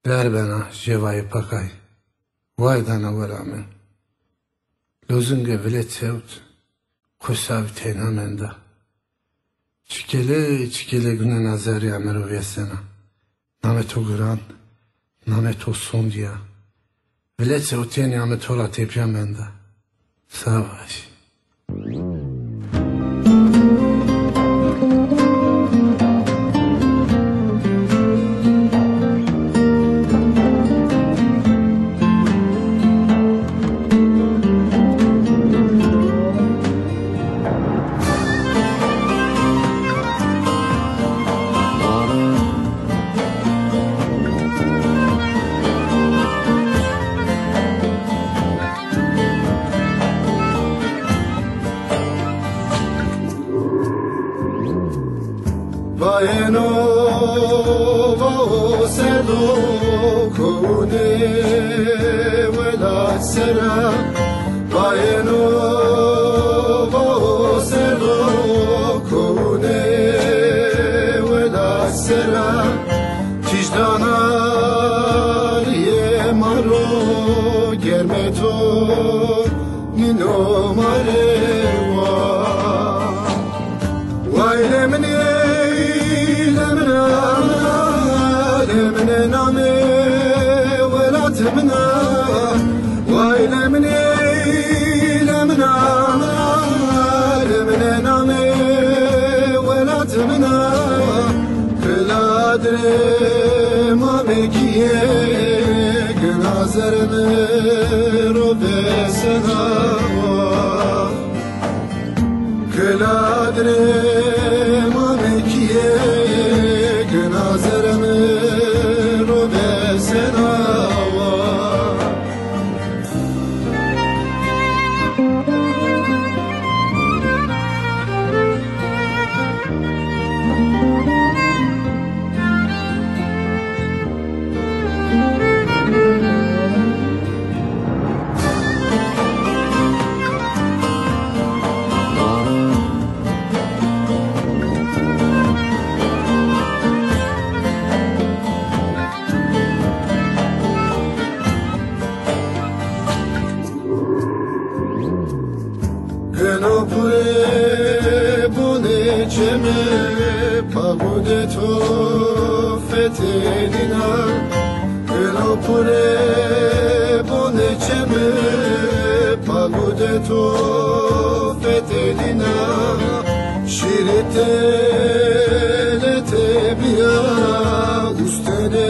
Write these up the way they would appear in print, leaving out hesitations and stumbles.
Lerbena jevai pakai, vaydana varamen. Lozunge viletseut, kusav tenamenda. Çikele güne nazari amerovyesena. Nameto gran, nameto sondia. Viletseut yeni ametola tepyamenda. Savaş. Vaeno vaosedo kone vela sera Vaeno vaosedo kone vela sera Tijdana liye maro germeto nino marewa Vailemni نامه ولات منا وإلى مني لمنا لمن نامه ولات منا كلا دري ما بكيه جنازر مرو بسنا كلا دري ما بكيه جنازر مرو بسنا Pure bone ceme pagude to fetelina pure bone ceme pagude to fetelina şirite lete biya ustede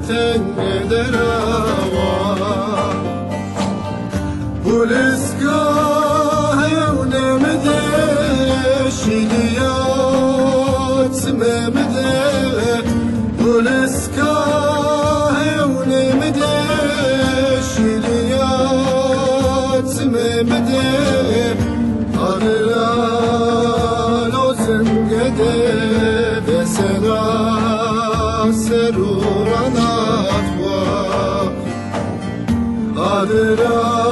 tenederava Buliska شیلیات ممده بولسکا هونه مده شیلیات ممده آدلا لازم گده بسنا سرورانات و آدلا